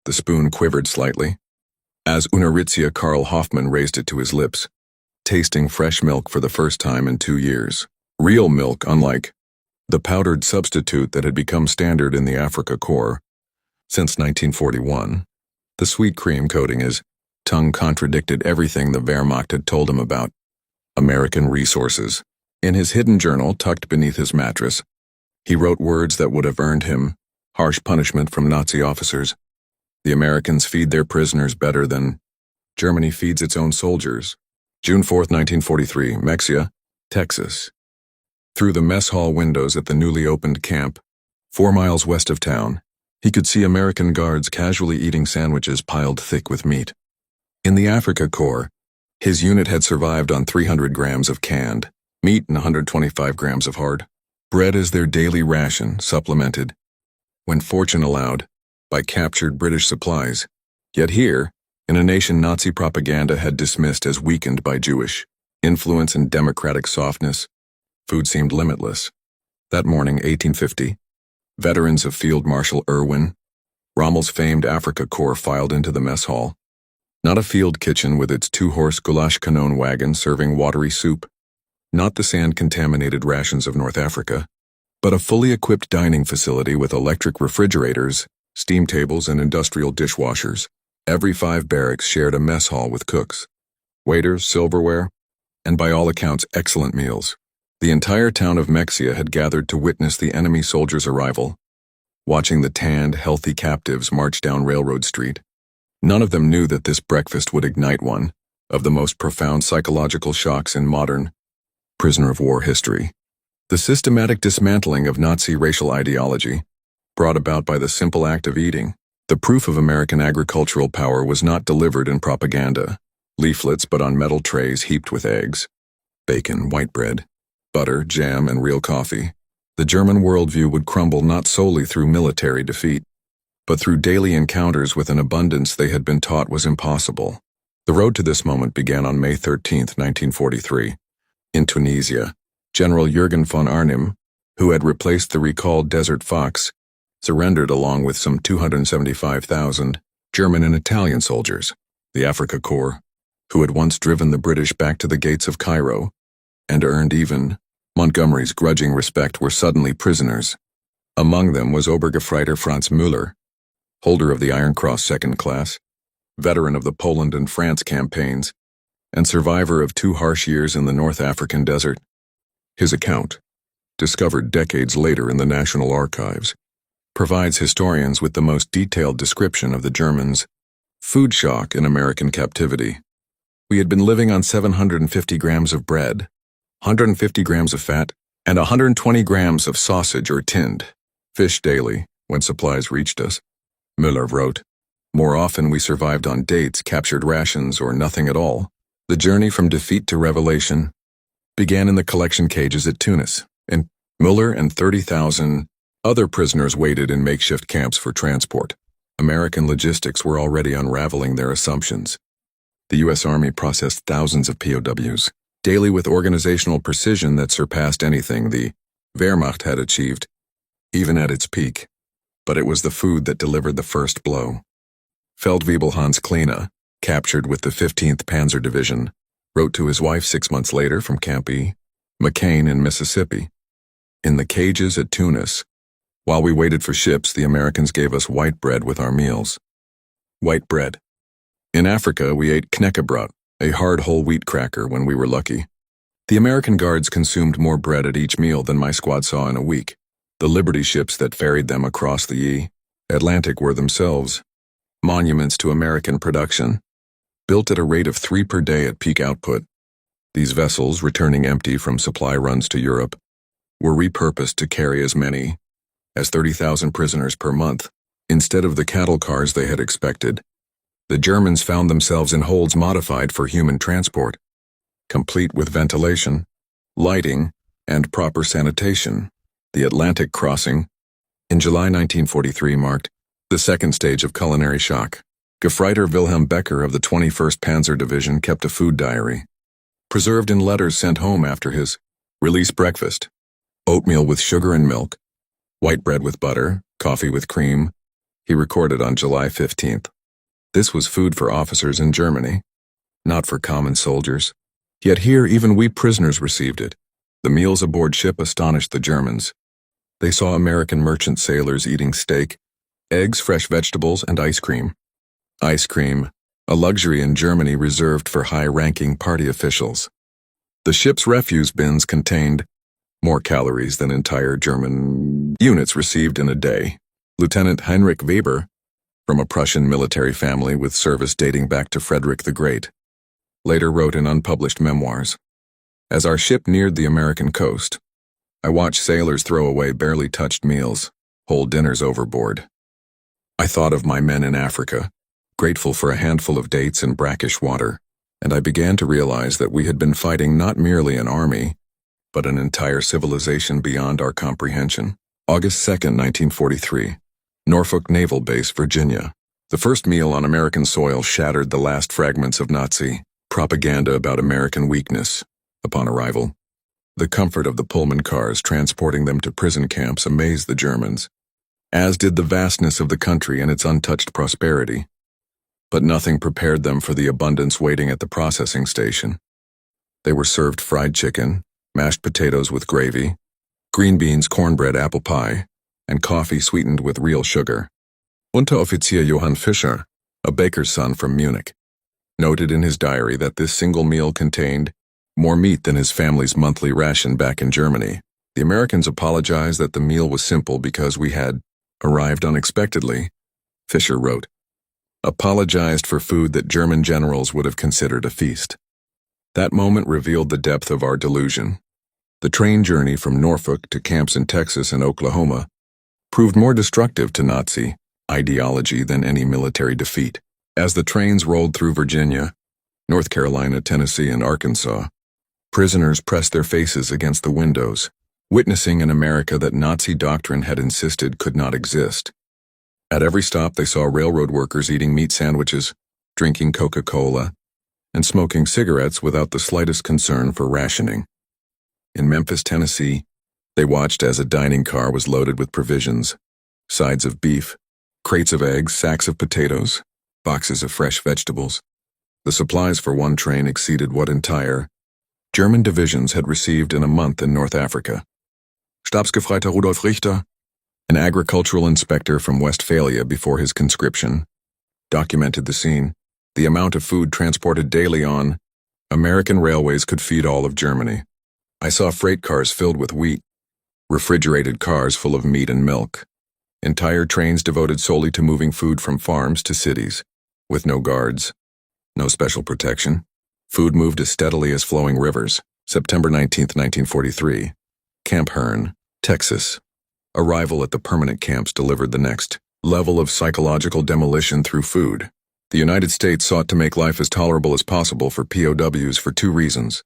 The spoon quivered slightly, as Unaritzia Karl Hoffmann raised it to his lips, tasting fresh milk for the first time in 2 years. Real milk, unlike the powdered substitute that had become standard in the Afrika Korps since 1941. The sweet cream coating his tongue contradicted everything the Wehrmacht had told him about American resources. In his hidden journal tucked beneath his mattress, he wrote words that would have earned him harsh punishment from Nazi officers. The Americans feed their prisoners better than Germany feeds its own soldiers. June 4, 1943, Mexia, Texas. Through the mess hall windows at the newly opened camp, 4 miles west of town, he could see American guards casually eating sandwiches piled thick with meat. In the Afrika Korps, his unit had survived on 300 grams of canned meat and 125 grams of hard bread as their daily ration, supplemented, when fortune allowed, by captured British supplies. Yet here, in a nation Nazi propaganda had dismissed as weakened by Jewish influence and democratic softness, food seemed limitless. That morning, 1850, veterans of Field Marshal Irwin, Rommel's famed Afrika Korps filed into the mess hall. Not a field kitchen with its 2-horse goulash canon wagon serving watery soup, not the sand-contaminated rations of North Africa, but a fully equipped dining facility with electric refrigerators, steam tables, and industrial dishwashers. Every 5 barracks shared a mess hall with cooks, waiters, silverware, and by all accounts excellent meals. The entire town of Mexia had gathered to witness the enemy soldiers' arrival, watching the tanned, healthy captives march down Railroad Street. None of them knew that this breakfast would ignite one of the most profound psychological shocks in modern prisoner of war history. The systematic dismantling of Nazi racial ideology, brought about by the simple act of eating. The proof of American agricultural power was not delivered in propaganda, leaflets, but on metal trays heaped with eggs, bacon, white bread, butter, jam, and real coffee. The German worldview would crumble not solely through military defeat, but through daily encounters with an abundance they had been taught was impossible. The road to this moment began on May 13, 1943. In Tunisia, General Jürgen von Arnim, who had replaced the recalled Desert Fox, surrendered along with some 275,000 German and Italian soldiers. The Afrika Korps, who had once driven the British back to the gates of Cairo and earned even Montgomery's grudging respect, were suddenly prisoners. Among them was Obergefreiter Franz Müller, holder of the Iron Cross Second Class, veteran of the Poland and France campaigns, and survivor of 2 harsh years in the North African desert. His account, discovered decades later in the National Archives, provides historians with the most detailed description of the Germans' food shock in American captivity. We had been living on 750 grams of bread, 150 grams of fat, and 120 grams of sausage or tinned fish daily when supplies reached us. Müller wrote, "More often we survived on dates, captured rations, or nothing at all. The journey from defeat to revelation began in the collection cages at Tunis, and Müller and 30,000 other prisoners waited in makeshift camps for transport. American logistics were already unraveling their assumptions. The U.S. Army processed thousands of POWs daily with organizational precision that surpassed anything the Wehrmacht had achieved, even at its peak. But it was the food that delivered the first blow." Feldwebel Hans Kleene, captured with the 15th Panzer Division, wrote to his wife 6 months later from Camp E. McCain in Mississippi, "In the cages at Tunis, while we waited for ships, the Americans gave us white bread with our meals." White bread. In Africa, we ate knekkebrot, a hard whole wheat cracker, when we were lucky. The American guards consumed more bread at each meal than my squad saw in a week. The Liberty ships that ferried them across the Atlantic were themselves monuments to American production, built at a rate of 3 per day at peak output. These vessels, returning empty from supply runs to Europe, were repurposed to carry as many as 30,000 prisoners per month, instead of the cattle cars they had expected. The Germans found themselves in holds modified for human transport, complete with ventilation, lighting, and proper sanitation. The Atlantic crossing, in July 1943, marked the second stage of culinary shock. Gefreiter Wilhelm Becker of the 21st Panzer Division kept a food diary, preserved in letters sent home after his release breakfast: oatmeal with sugar and milk, white bread with butter, coffee with cream, He recorded on July 15th. This was food for officers in Germany, not for common soldiers. Yet here even we prisoners received it. The meals aboard ship astonished the Germans. They saw American merchant sailors eating steak, eggs, fresh vegetables, and ice cream. Ice cream, a luxury in Germany reserved for high-ranking party officials. The ship's refuse bins contained more calories than entire German units received in a day. Lieutenant Heinrich Weber, from a Prussian military family with service dating back to Frederick the Great, later wrote in unpublished memoirs, "As our ship neared the American coast, I watched sailors throw away barely touched meals, whole dinners overboard. I thought of my men in Africa, grateful for a handful of dates and brackish water, and I began to realize that we had been fighting not merely an army, but an entire civilization beyond our comprehension." August 2nd, 1943, Norfolk Naval Base, Virginia. The first meal on American soil shattered the last fragments of Nazi propaganda about American weakness. Upon arrival, the comfort of the Pullman cars transporting them to prison camps amazed the Germans, as did the vastness of the country and its untouched prosperity. But nothing prepared them for the abundance waiting at the processing station. They were served fried chicken, mashed potatoes with gravy, green beans, cornbread, apple pie, and coffee sweetened with real sugar. Unteroffizier Johann Fischer, a baker's son from Munich, noted in his diary that this single meal contained more meat than his family's monthly ration back in Germany. The Americans apologized that the meal was simple because we had arrived unexpectedly, Fischer wrote. Apologized for food that German generals would have considered a feast. That moment revealed the depth of our delusion. The train journey from Norfolk to camps in Texas and Oklahoma proved more destructive to Nazi ideology than any military defeat. As the trains rolled through Virginia, North Carolina, Tennessee, and Arkansas, prisoners pressed their faces against the windows, witnessing an America that Nazi doctrine had insisted could not exist. At every stop, they saw railroad workers eating meat sandwiches, drinking Coca-Cola, and smoking cigarettes without the slightest concern for rationing. In Memphis, Tennessee, they watched as a dining car was loaded with provisions, sides of beef, crates of eggs, sacks of potatoes, boxes of fresh vegetables. The supplies for one train exceeded what entire German divisions had received in a month in North Africa. Stabsgefreiter Rudolf Richter, an agricultural inspector from Westphalia before his conscription, documented the scene. The amount of food transported daily on American railways could feed all of Germany. I saw freight cars filled with wheat, refrigerated cars full of meat and milk, entire trains devoted solely to moving food from farms to cities, with no guards, no special protection. Food moved as steadily as flowing rivers. September 19, 1943, Camp Hearne, Texas. Arrival at the permanent camps delivered the next level of psychological demolition through food. The United States sought to make life as tolerable as possible for POWs for two reasons: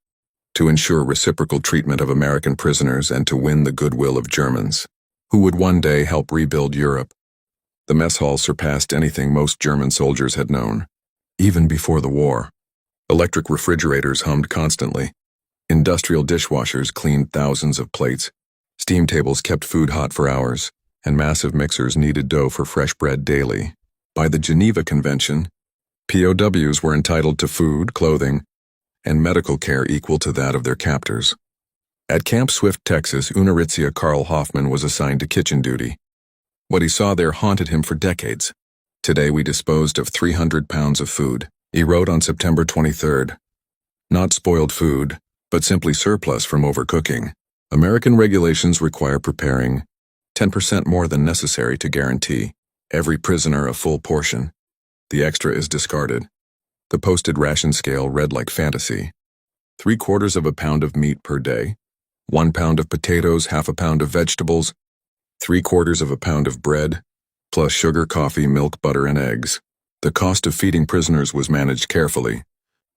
to ensure reciprocal treatment of American prisoners and to win the goodwill of Germans, who would one day help rebuild Europe. The mess hall surpassed anything most German soldiers had known, even before the war. Electric refrigerators hummed constantly. Industrial dishwashers cleaned thousands of plates. Steam tables kept food hot for hours, and massive mixers kneaded dough for fresh bread daily. By the Geneva Convention, POWs were entitled to food, clothing, and medical care equal to that of their captors. At Camp Swift, Texas, Unteritzia Karl Hoffman was assigned to kitchen duty. What he saw there haunted him for decades. Today we disposed of 300 pounds of food, he wrote on September 23rd. Not spoiled food, but simply surplus from overcooking. American regulations require preparing 10% more than necessary to guarantee every prisoner a full portion. The extra is discarded. The posted ration scale read like fantasy. 3/4 of a pound of meat per day, 1 pound of potatoes, 1/2 pound of vegetables, 3/4 of a pound of bread, plus sugar, coffee, milk, butter, and eggs. The cost of feeding prisoners was managed carefully,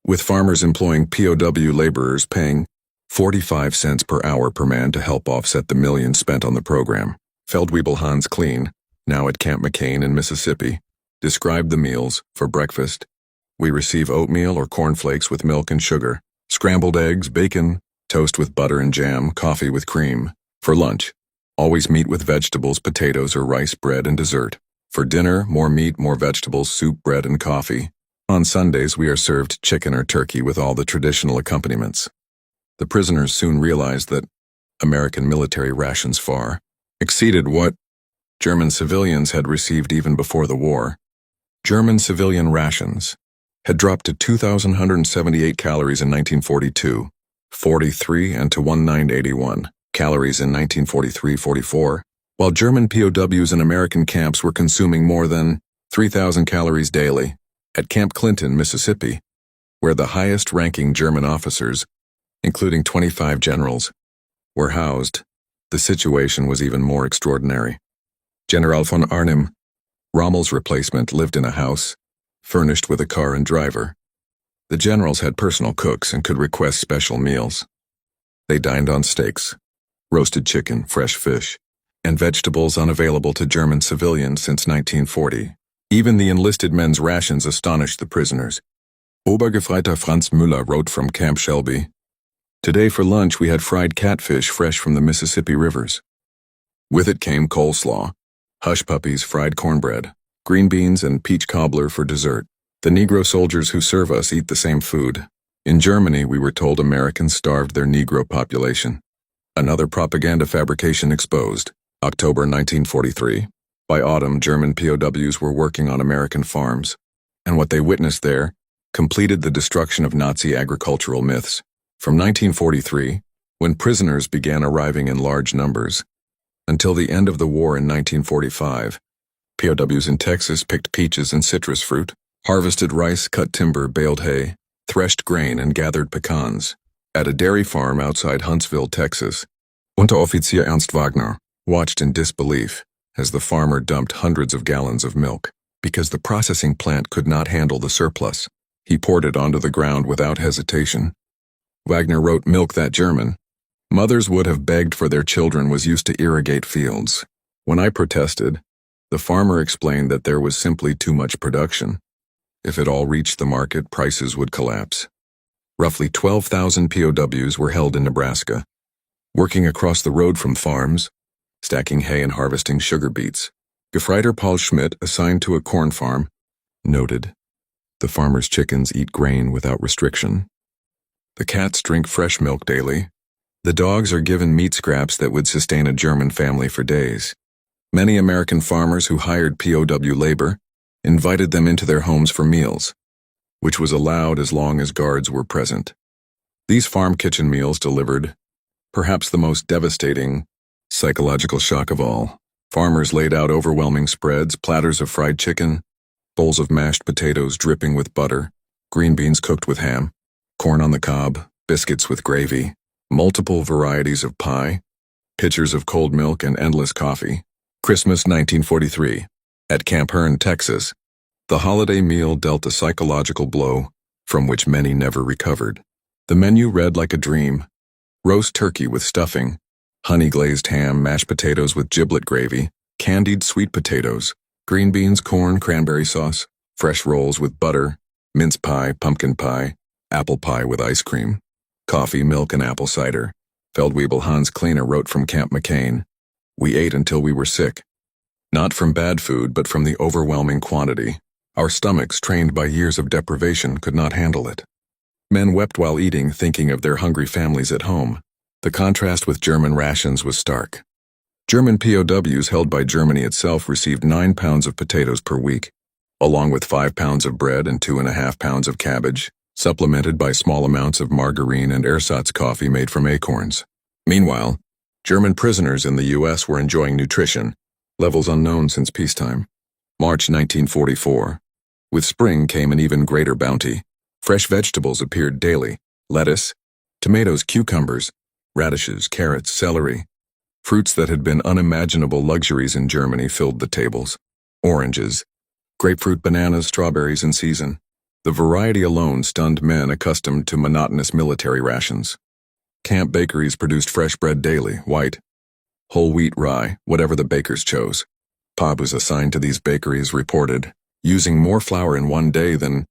with farmers employing POW laborers paying 45 cents per hour per man to help offset the millions spent on the program. Feldwebel Hans Klein, now at Camp McCain in Mississippi, described the meals. For breakfast, we receive oatmeal or cornflakes with milk and sugar, scrambled eggs, bacon, toast with butter and jam, coffee with cream. For lunch, always meat with vegetables, potatoes or rice, bread, and dessert. For dinner, more meat, more vegetables, soup, bread, and coffee. On Sundays, we are served chicken or turkey with all the traditional accompaniments. The prisoners soon realized that American military rations far exceeded what German civilians had received even before the war. German civilian rations had dropped to 2,178 calories in 1942, 43 and to 1981 calories in 1943-44, while German POWs in American camps were consuming more than 3,000 calories daily. At Camp Clinton, Mississippi, where the highest-ranking German officers, including 25 generals, were housed, the situation was even more extraordinary. General von Arnim, Rommel's replacement, lived in a house, furnished with a car and driver. The generals had personal cooks and could request special meals. They dined on steaks, roasted chicken, fresh fish, and vegetables unavailable to German civilians since 1940. Even the enlisted men's rations astonished the prisoners. Obergefreiter Franz Müller wrote from Camp Shelby, "Today for lunch we had fried catfish fresh from the Mississippi rivers. With it came coleslaw, hush puppies, fried cornbread, green beans, and peach cobbler for dessert. The Negro soldiers who serve us eat the same food. In Germany, we were told Americans starved their Negro population." Another propaganda fabrication exposed. October 1943. By autumn, German POWs were working on American farms, and what they witnessed there completed the destruction of Nazi agricultural myths. From 1943, when prisoners began arriving in large numbers, until the end of the war in 1945, POWs in Texas picked peaches and citrus fruit, harvested rice, cut timber, baled hay, threshed grain, and gathered pecans. At a dairy farm outside Huntsville, Texas, Unteroffizier Ernst Wagner watched in disbelief as the farmer dumped hundreds of gallons of milk. Because the processing plant could not handle the surplus, he poured it onto the ground without hesitation. Wagner wrote, "Milk that German. Mothers would have begged for their children was used to irrigate fields." When I protested, the farmer explained that there was simply too much production. If it all reached the market, prices would collapse. Roughly 12,000 POWs were held in Nebraska, working across the road from farms, stacking hay and harvesting sugar beets. Gefreiter Paul Schmidt, assigned to a corn farm, noted, "The farmer's chickens eat grain without restriction. The cats drink fresh milk daily. The dogs are given meat scraps that would sustain a German family for days." Many American farmers who hired POW labor invited them into their homes for meals, which was allowed as long as guards were present. These farm kitchen meals delivered perhaps the most devastating psychological shock of all. Farmers laid out overwhelming spreads, platters of fried chicken, bowls of mashed potatoes dripping with butter, green beans cooked with ham, corn on the cob, biscuits with gravy, multiple varieties of pie, pitchers of cold milk, and endless coffee. Christmas 1943. At Camp Hearne, Texas, the holiday meal dealt a psychological blow from which many never recovered. The menu read like a dream: roast turkey with stuffing, honey-glazed ham, mashed potatoes with giblet gravy, candied sweet potatoes, green beans, corn, cranberry sauce, fresh rolls with butter, mince pie, pumpkin pie, apple pie with ice cream, coffee, milk, and apple cider. Feldwebel Hans Kleiner wrote from Camp McCain, "We ate until we were sick. Not from bad food, but from the overwhelming quantity. Our stomachs, trained by years of deprivation, could not handle it." Men wept while eating, thinking of their hungry families at home. The contrast with German rations was stark. German POWs held by Germany itself received 9 pounds of potatoes per week, along with 5 pounds of bread and 2.5 pounds of cabbage, supplemented by small amounts of margarine and ersatz coffee made from acorns. Meanwhile, German prisoners in the U.S. were enjoying nutrition, levels unknown since peacetime. March 1944. With spring came an even greater bounty. Fresh vegetables appeared daily: lettuce, tomatoes, cucumbers, radishes, carrots, celery. Fruits that had been unimaginable luxuries in Germany filled the tables. Oranges, grapefruit, bananas, strawberries in season. The variety alone stunned men accustomed to monotonous military rations. Camp bakeries produced fresh bread daily: white, whole wheat, rye, whatever the bakers chose. POWs assigned to these bakeries reported using more flour in one day than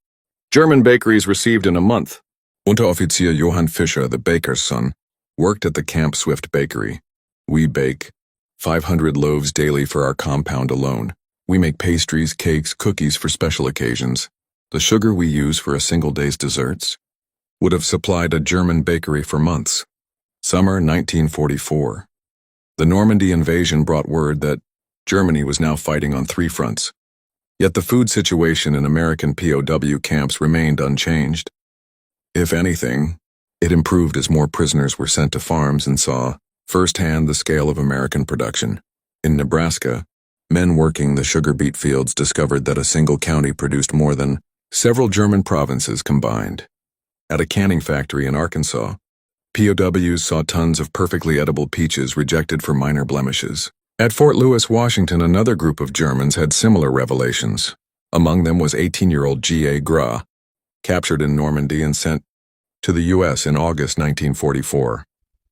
German bakeries received in a month. Unteroffizier Johann Fischer, the baker's son, worked at the Camp Swift bakery. "We bake 500 loaves daily for our compound alone. We make pastries, cakes, cookies for special occasions. The sugar we use for a single day's desserts would have supplied a German bakery for months. Summer 1944. The Normandy invasion brought word that Germany was now fighting on 3 fronts. Yet the food situation in American POW camps remained unchanged. If anything, it improved as more prisoners were sent to farms and saw firsthand the scale of American production. In Nebraska, men working the sugar beet fields discovered that a single county produced more than several German provinces combined. At a canning factory in Arkansas, POWs saw tons of perfectly edible peaches rejected for minor blemishes. At Fort Lewis, Washington, another group of Germans had similar revelations. Among them was 18-year-old G.A. Gräwe, captured in Normandy and sent to the U.S. in August 1944.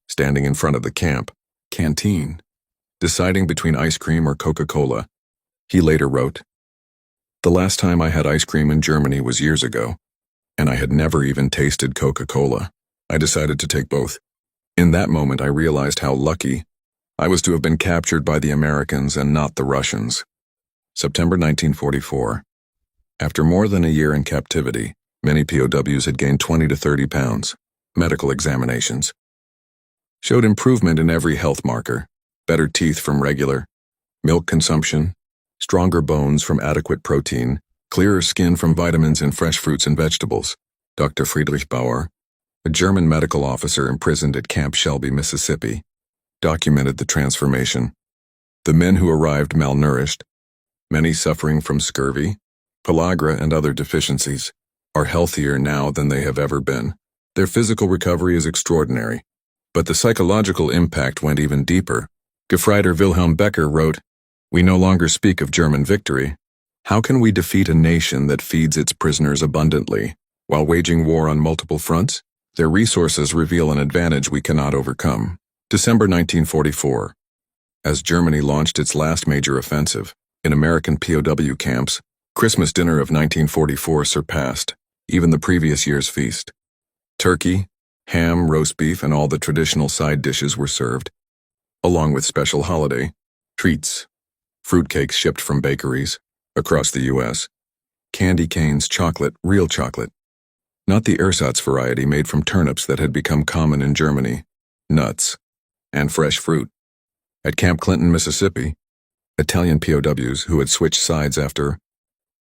Standing in front of the camp canteen, deciding between ice cream or Coca-Cola, he later wrote, "The last time I had ice cream in Germany was years ago, and I had never even tasted Coca-Cola. I decided to take both. In that moment I realized how lucky I was to have been captured by the Americans and not the Russians." September 1944. After more than a year in captivity, many POWs had gained 20 to 30 pounds. Medical examinations showed improvement in every health marker: better teeth from regular milk consumption, stronger bones from adequate protein, clearer skin from vitamins in fresh fruits and vegetables. Dr. Friedrich Bauer, a German medical officer imprisoned at Camp Shelby, Mississippi, documented the transformation. The men who arrived malnourished, many suffering from scurvy, pellagra, and other deficiencies, are healthier now than they have ever been. Their physical recovery is extraordinary, but the psychological impact went even deeper. Gefreiter Wilhelm Becker wrote, "We no longer speak of German victory. How can we defeat a nation that feeds its prisoners abundantly while waging war on multiple fronts? Their resources reveal an advantage we cannot overcome." December 1944. As Germany launched its last major offensive in American POW camps, Christmas dinner of 1944 surpassed even the previous year's feast. Turkey, ham, roast beef, and all the traditional side dishes were served, along with special holiday treats: fruitcakes shipped from bakeries across the U.S., candy canes, chocolate, real chocolate, not the ersatz variety made from turnips that had become common in Germany, nuts, and fresh fruit. At Camp Clinton, Mississippi, Italian POWs who had switched sides after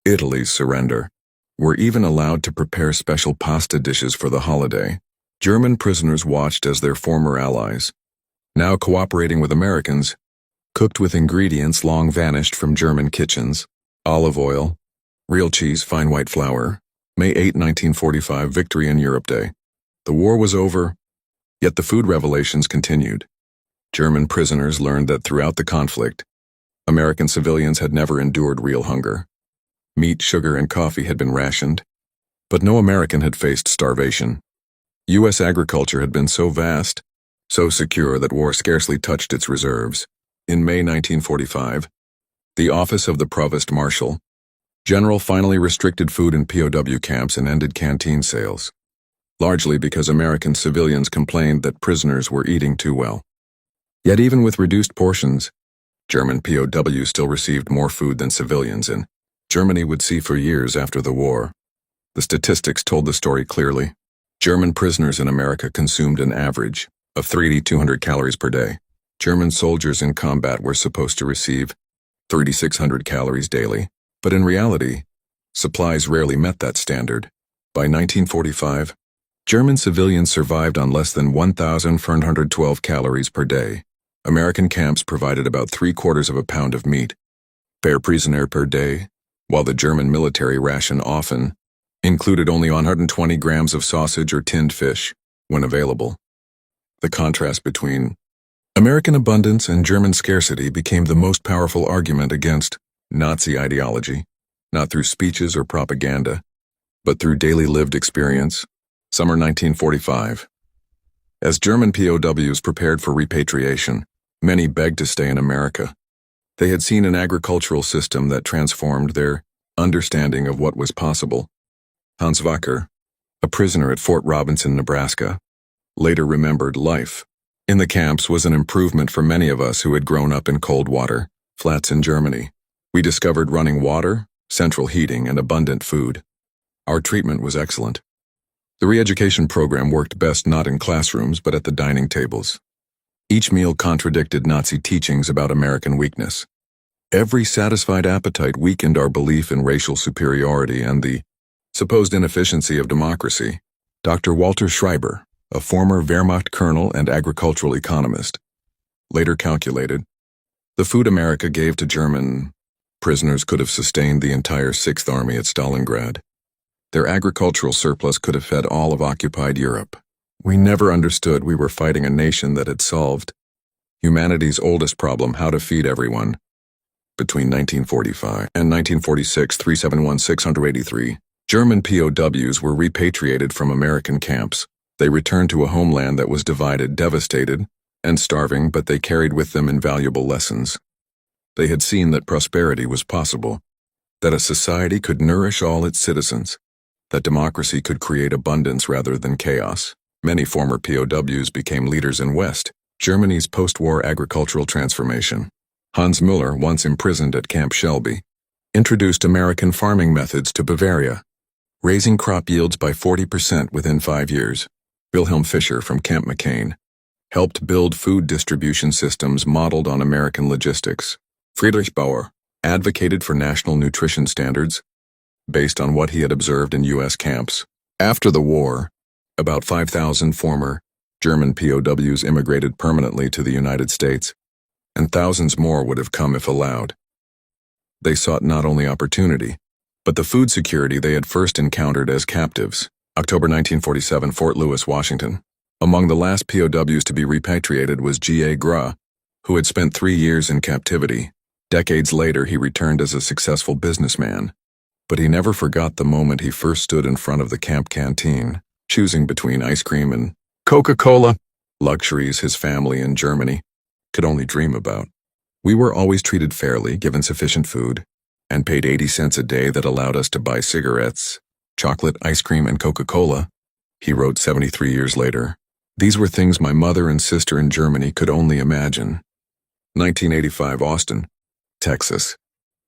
Italy's surrender were even allowed to prepare special pasta dishes for the holiday. German prisoners watched as their former allies, now cooperating with Americans, cooked with ingredients long vanished from German kitchens: olive oil, real cheese, fine white flour. May 8, 1945, Victory in Europe Day. The war was over, yet the food revelations continued. German prisoners learned that throughout the conflict, American civilians had never endured real hunger. Meat, sugar, and coffee had been rationed, but no American had faced starvation. U.S. agriculture had been so vast, so secure that war scarcely touched its reserves. In May 1945, the office of the Provost Marshal General finally restricted food in POW camps and ended canteen sales, largely because American civilians complained that prisoners were eating too well. Yet even with reduced portions, German POWs still received more food than civilians, and Germany would see for years after the war. The statistics told the story clearly. German prisoners in America consumed an average of 3,200 calories per day. German soldiers in combat were supposed to receive 3,600 calories daily, but in reality, supplies rarely met that standard. By 1945, German civilians survived on less than 1,412 calories per day. American camps provided about 3/4 of a pound of meat per prisoner per day, while the German military ration often included only 120 grams of sausage or tinned fish when available. The contrast between American abundance and German scarcity became the most powerful argument against Nazi ideology, not through speeches or propaganda, but through daily lived experience. Summer 1945. As German POWs prepared for repatriation, many begged to stay in America. They had seen an agricultural system that transformed their understanding of what was possible. Hans Wacker, a prisoner at Fort Robinson, Nebraska, later remembered life in the camps was an improvement for many of us who had grown up in cold water flats in Germany. We discovered running water, central heating, and abundant food. Our treatment was excellent. The re-education program worked best not in classrooms but at the dining tables. Each meal contradicted Nazi teachings about American weakness. Every satisfied appetite weakened our belief in racial superiority and the supposed inefficiency of democracy. Dr. Walter Schreiber, a former Wehrmacht colonel and agricultural economist, later calculated, the food America gave to German prisoners could have sustained the entire Sixth Army at Stalingrad. Their agricultural surplus could have fed all of occupied Europe. We never understood we were fighting a nation that had solved humanity's oldest problem, how to feed everyone. Between 1945 and 1946, 371,683, German POWs were repatriated from American camps. They returned to a homeland that was divided, devastated, and starving, but they carried with them invaluable lessons. They had seen that prosperity was possible, that a society could nourish all its citizens, that democracy could create abundance rather than chaos. Many former POWs became leaders in West Germany's post-war agricultural transformation. Hans Müller, once imprisoned at Camp Shelby, introduced American farming methods to Bavaria, raising crop yields by 40% within 5 years. Wilhelm Fischer from Camp McCain helped build food distribution systems modeled on American logistics. Friedrich Bauer advocated for national nutrition standards based on what he had observed in U.S. camps. After the war, about 5,000 former German POWs immigrated permanently to the United States, and thousands more would have come if allowed. They sought not only opportunity, but the food security they had first encountered as captives. October 1947, Fort Lewis, Washington. Among the last POWs to be repatriated was G.A. Gras, who had spent 3 years in captivity. Decades later, he returned as a successful businessman, but he never forgot the moment he first stood in front of the camp canteen, choosing between ice cream and Coca-Cola, luxuries his family in Germany could only dream about. We were always treated fairly, given sufficient food, and paid 80 cents a day that allowed us to buy cigarettes, chocolate, ice cream, and Coca-Cola, he wrote 73 years later. These were things my mother and sister in Germany could only imagine. 1985, Austin, Texas.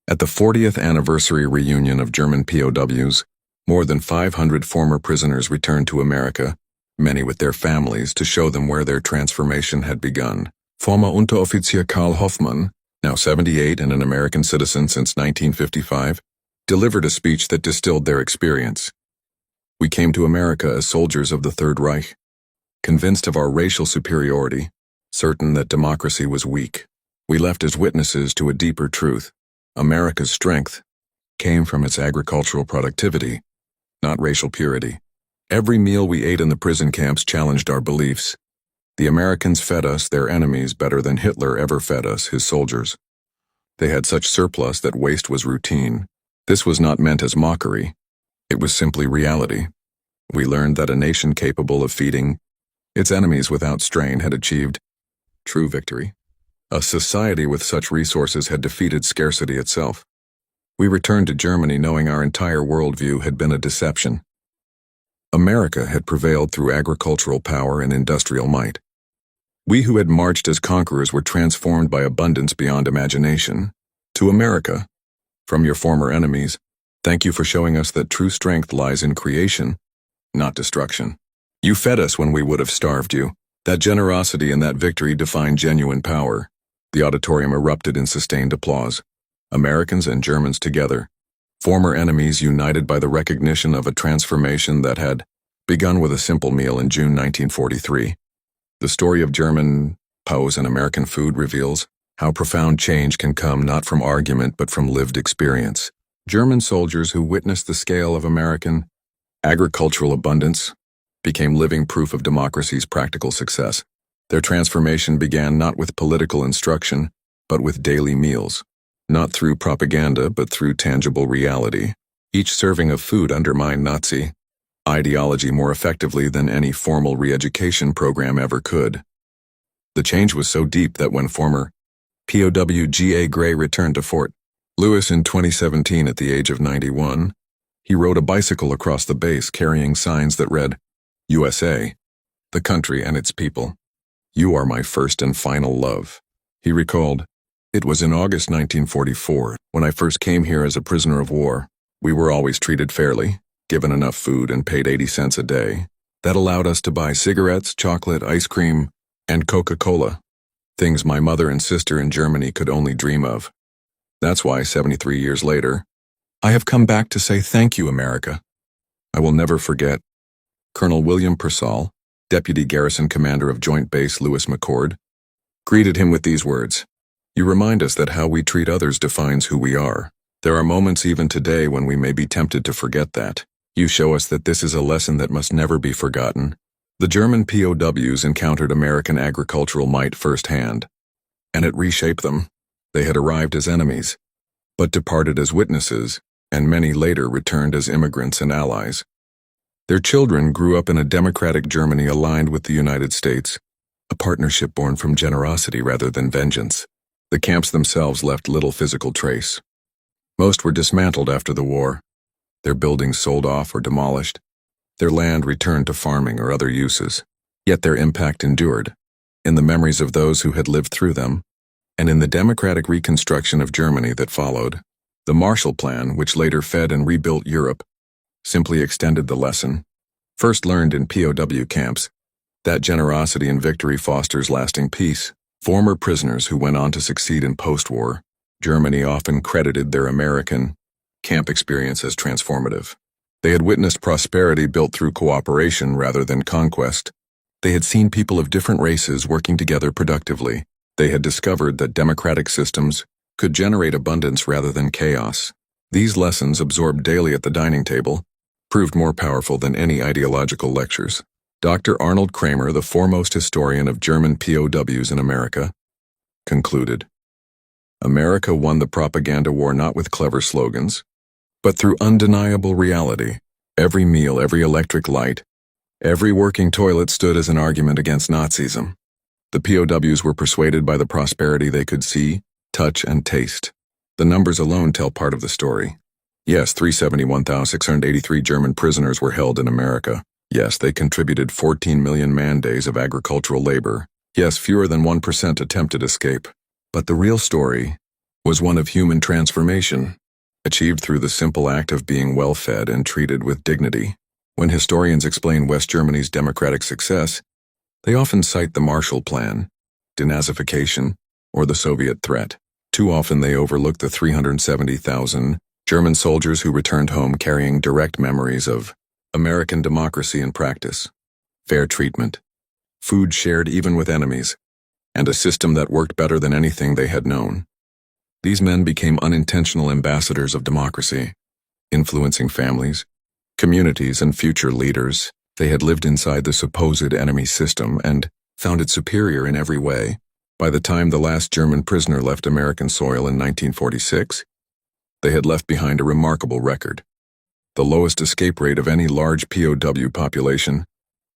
At the 40th anniversary reunion of German POWs, more than 500 former prisoners returned to America, many with their families, to show them where their transformation had begun. Former Unteroffizier Karl Hoffmann, now 78 and an American citizen since 1955, delivered a speech that distilled their experience. We came to America as soldiers of the Third Reich, convinced of our racial superiority, certain that democracy was weak. We left as witnesses to a deeper truth. America's strength came from its agricultural productivity, not racial purity. Every meal we ate in the prison camps challenged our beliefs. The Americans fed us, their enemies, better than Hitler ever fed us, his soldiers. They had such surplus that waste was routine. This was not meant as mockery. It was simply reality. We learned that a nation capable of feeding its enemies without strain had achieved true victory. A society with such resources had defeated scarcity itself. We returned to Germany knowing our entire worldview had been a deception. America had prevailed through agricultural power and industrial might. We who had marched as conquerors were transformed by abundance beyond imagination. To America, from your former enemies, thank you for showing us that true strength lies in creation, not destruction. You fed us when we would have starved you. That generosity and that victory defined genuine power. The auditorium erupted in sustained applause. Americans and Germans together, former enemies united by the recognition of a transformation that had begun with a simple meal in June 1943. The story of German POWs and American food reveals how profound change can come not from argument but from lived experience. German soldiers who witnessed the scale of American agricultural abundance became living proof of democracy's practical success. Their transformation began not with political instruction, but with daily meals. Not through propaganda, but through tangible reality. Each serving of food undermined Nazi ideology more effectively than any formal re-education program ever could. The change was so deep that when former POW G.A. Gray returned to Fort Lewis in 2017 at the age of 91, he rode a bicycle across the base carrying signs that read, USA, the country and its people. You are my first and final love. He recalled, It was in August 1944, when I first came here as a prisoner of war. We were always treated fairly, given enough food and paid 80 cents a day. That allowed us to buy cigarettes, chocolate, ice cream, and Coca-Cola. Things my mother and sister in Germany could only dream of. That's why, 73 years later, I have come back to say thank you, America. I will never forget Colonel William Purcell, Deputy Garrison Commander of Joint Base Lewis McChord, greeted him with these words: "You remind us that how we treat others defines who we are. There are moments even today when we may be tempted to forget that. You show us that this is a lesson that must never be forgotten." The German POWs encountered American agricultural might firsthand, and it reshaped them. They had arrived as enemies, but departed as witnesses, and many later returned as immigrants and allies. Their children grew up in a democratic Germany aligned with the United States, a partnership born from generosity rather than vengeance. The camps themselves left little physical trace. Most were dismantled after the war, their buildings sold off or demolished, their land returned to farming or other uses. Yet their impact endured, in the memories of those who had lived through them, and in the democratic reconstruction of Germany that followed. The Marshall Plan, which later fed and rebuilt Europe, simply extended the lesson, first learned in POW camps, that generosity and victory fosters lasting peace. Former prisoners who went on to succeed in post-war Germany often credited their American camp experience as transformative. They had witnessed prosperity built through cooperation rather than conquest. They had seen people of different races working together productively. They had discovered that democratic systems could generate abundance rather than chaos. These lessons, absorbed daily at the dining table, proved more powerful than any ideological lectures. Dr. Arnold Kramer, the foremost historian of German POWs in America, concluded, "America won the propaganda war not with clever slogans, but through undeniable reality. Every meal, every electric light, every working toilet stood as an argument against Nazism. The POWs were persuaded by the prosperity they could see, touch, and taste. The numbers alone tell part of the story. Yes, 371,683 German prisoners were held in America. Yes, they contributed 14 million man-days of agricultural labor. Yes, fewer than 1% attempted escape. But the real story was one of human transformation, achieved through the simple act of being well-fed and treated with dignity. When historians explain West Germany's democratic success, they often cite the Marshall Plan, denazification, or the Soviet threat. Too often they overlook the 370,000 German soldiers who returned home carrying direct memories of American democracy in practice, fair treatment, food shared even with enemies, and a system that worked better than anything they had known. These men became unintentional ambassadors of democracy, influencing families, communities, and future leaders. They had lived inside the supposed enemy system and found it superior in every way. By the time the last German prisoner left American soil in 1946, they had left behind a remarkable record. The lowest escape rate of any large POW population,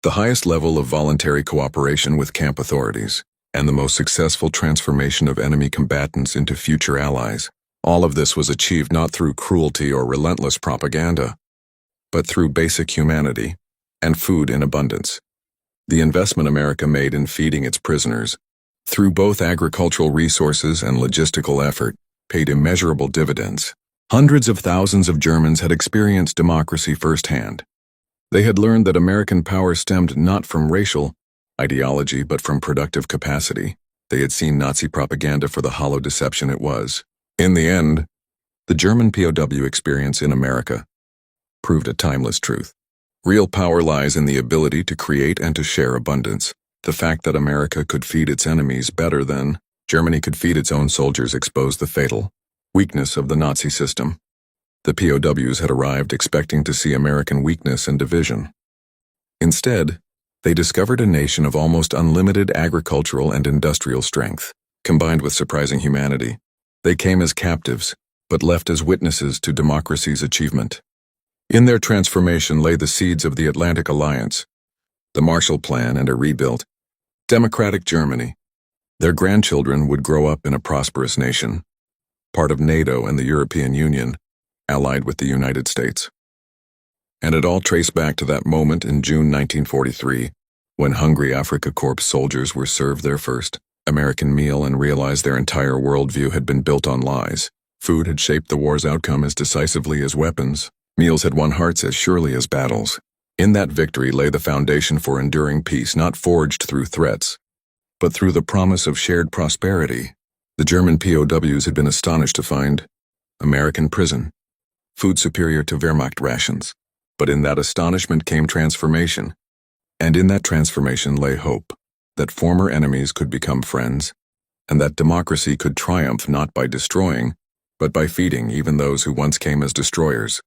the highest level of voluntary cooperation with camp authorities, and the most successful transformation of enemy combatants into future allies. All of this was achieved not through cruelty or relentless propaganda, but through basic humanity and food in abundance. The investment America made in feeding its prisoners, through both agricultural resources and logistical effort, paid immeasurable dividends. Hundreds of thousands of Germans had experienced democracy firsthand. They had learned that American power stemmed not from racial ideology but from productive capacity. They had seen Nazi propaganda for the hollow deception it was. In the end, the German POW experience in America proved a timeless truth. Real power lies in the ability to create and to share abundance. The fact that America could feed its enemies better than Germany could feed its own soldiers exposed the fatal weakness of the Nazi system. The POWs had arrived expecting to see American weakness and division. Instead, they discovered a nation of almost unlimited agricultural and industrial strength, combined with surprising humanity. They came as captives, but left as witnesses to democracy's achievement. In their transformation lay the seeds of the Atlantic Alliance, the Marshall Plan, and a rebuilt, democratic Germany. Their grandchildren would grow up in a prosperous nation, part of NATO and the European Union, allied with the United States. And it all traced back to that moment in June 1943, when hungry Afrika Korps soldiers were served their first American meal and realized their entire worldview had been built on lies. Food had shaped the war's outcome as decisively as weapons. Meals had won hearts as surely as battles. In that victory lay the foundation for enduring peace, not forged through threats, but through the promise of shared prosperity. The German POWs had been astonished to find American prison, food superior to Wehrmacht rations. But in that astonishment came transformation. And in that transformation lay hope, that former enemies could become friends, and that democracy could triumph not by destroying, but by feeding even those who once came as destroyers.